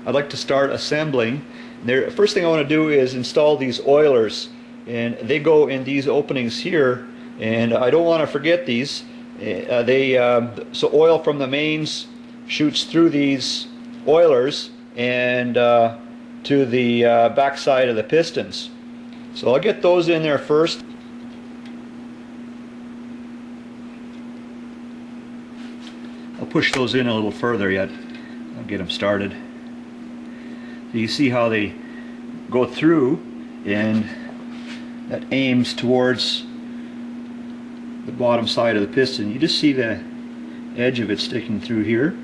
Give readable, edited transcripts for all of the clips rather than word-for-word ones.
I'd like to start assembling. First thing I want to do is install these oilers, and they go in these openings here, and I don't want to forget these. So oil from the mains shoots through these oilers and to the back side of the pistons. So I'll get those in there first. I'll push those in a little further yet. I'll get them started. So you see how they go through, and that aims towards the bottom side of the piston. You just see the edge of it sticking through here.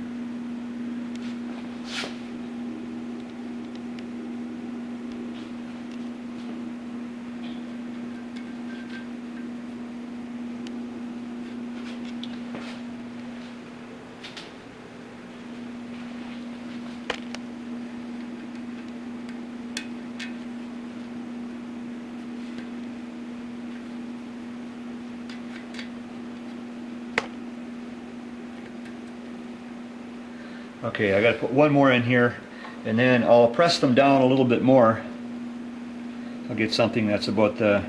Okay, I got to put one more in here, and then I'll press them down a little bit more. I'll get something that's about the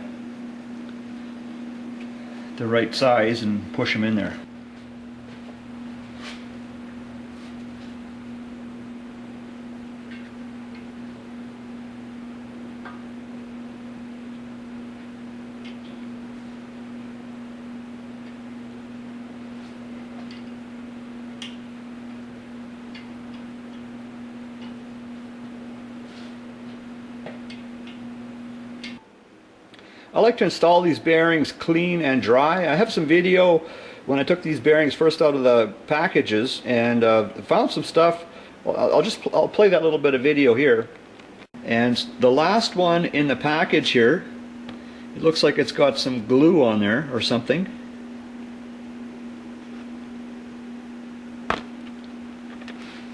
right size and push them in there. I like to install these bearings clean and dry. I have some video when I took these bearings first out of the packages, and found some stuff. I'll play that little bit of video here. And the last one in the package here, it looks like it's got some glue on there or something.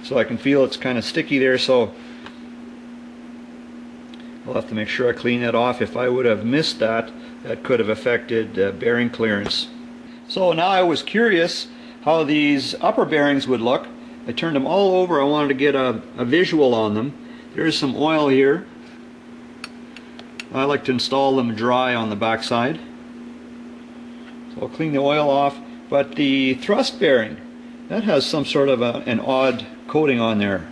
So I can feel it's kind of sticky there, so I'll have to make sure I clean that off. If I would have missed that, that could have affected bearing clearance. So now I was curious how these upper bearings would look. I turned them all over. I wanted to get a visual on them. There's some oil here. I like to install them dry on the back side. So I'll clean the oil off. But the thrust bearing, that has some sort of an odd coating on there.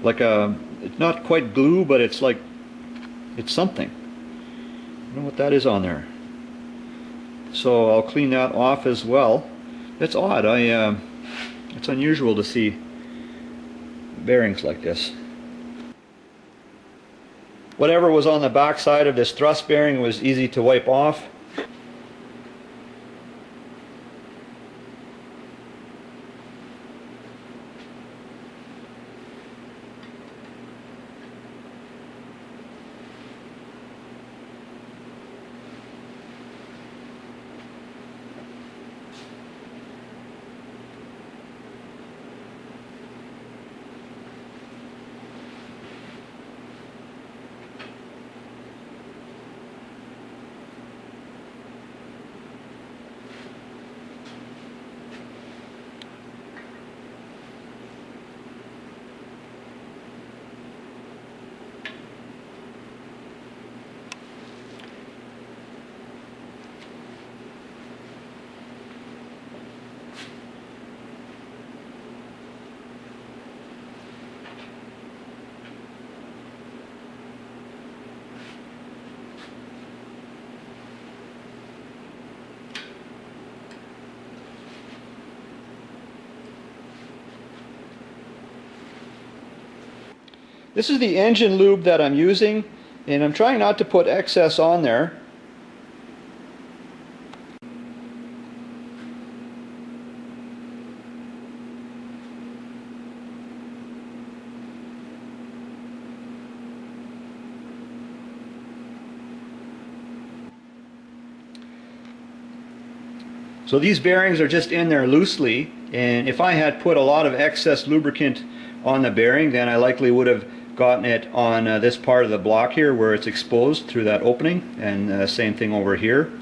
Like it's not quite glue, but it's like, it's something. I don't know what that is on there. So I'll clean that off as well. It's odd. It's unusual to see bearings like this. Whatever was on the back side of this thrust bearing was easy to wipe off. This is the engine lube that I'm using, and I'm trying not to put excess on there. So these bearings are just in there loosely, and if I had put a lot of excess lubricant on the bearing, then I likely would have gotten it on this part of the block here where it's exposed through that opening, and same thing over here.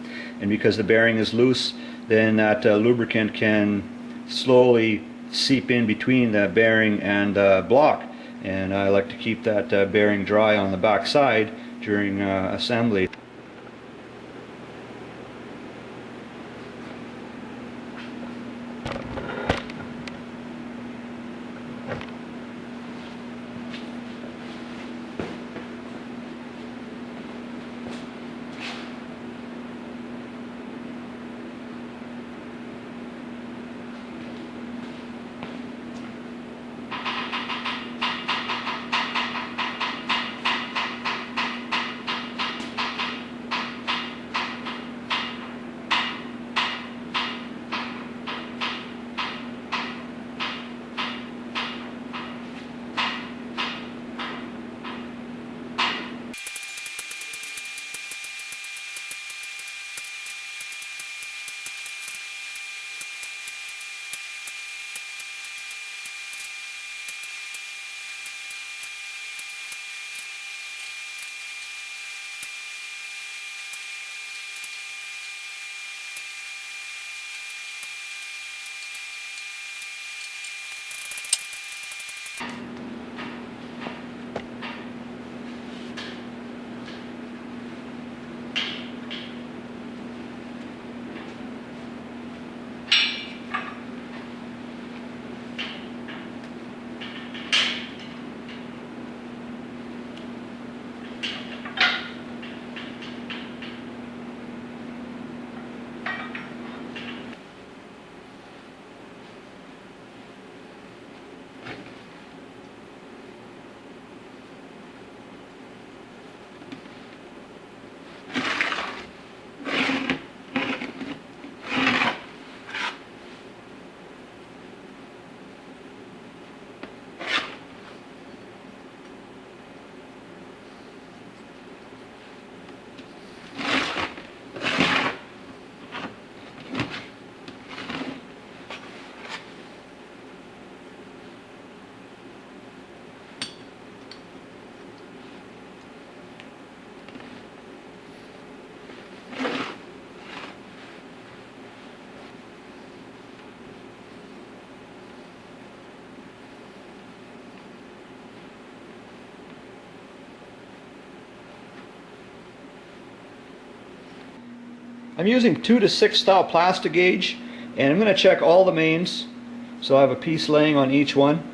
And because the bearing is loose, then that lubricant can slowly seep in between the bearing and block, and I like to keep that bearing dry on the back side during assembly. I'm using 2 to 6 style plastic gauge, and I'm going to check all the mains, so I have a piece laying on each one.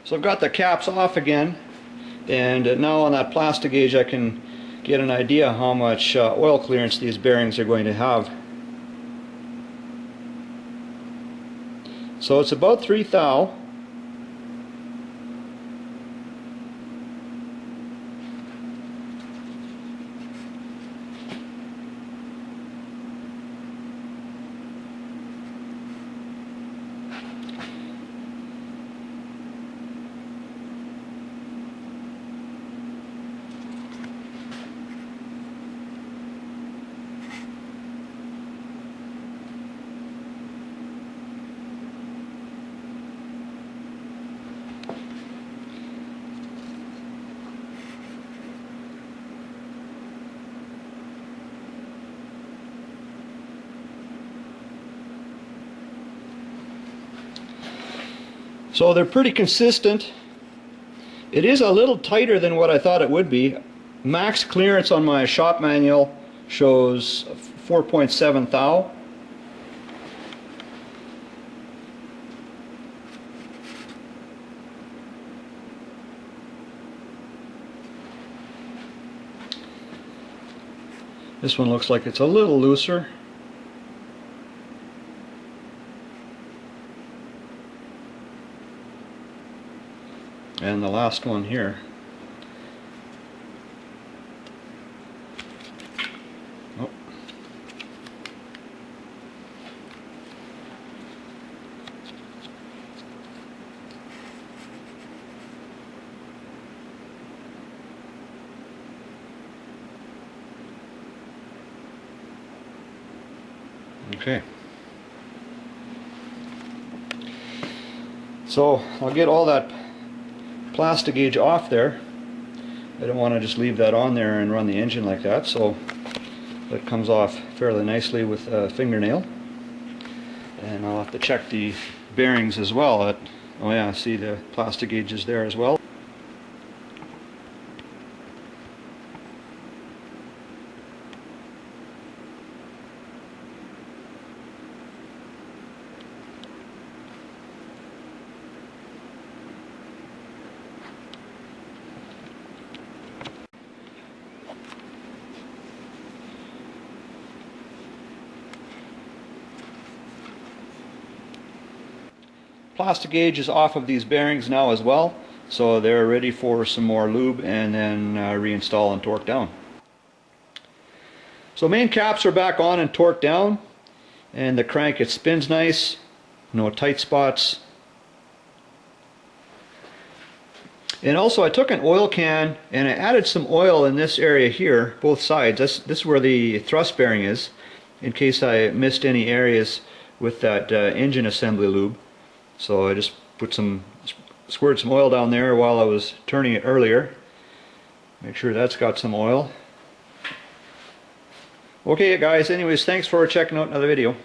So I've got the caps off again, and now on that plastic gauge I can get an idea how much oil clearance these bearings are going to have. So it's about 3 thou. So they're pretty consistent. It is a little tighter than what I thought it would be. Max clearance on my shop manual shows 4.7 thou. This one looks like it's a little looser. And the last one here. Oh. Okay. So I'll get all that plastic gauge off there. I don't want to just leave that on there and run the engine like that, so that comes off fairly nicely with a fingernail. And I'll have to check the bearings as well. Oh yeah, see the plastic gauge is there as well. Plastic gauge is off of these bearings now as well, so they're ready for some more lube and then reinstall and torque down. So main caps are back on and torqued down, and the crank, it spins nice, no tight spots. And also I took an oil can and I added some oil in this area here, both sides. This is where the thrust bearing is, in case I missed any areas with that engine assembly lube. So I just squirted some oil down there while I was turning it earlier. Make sure that's got some oil. Okay guys, anyways, thanks for checking out another video.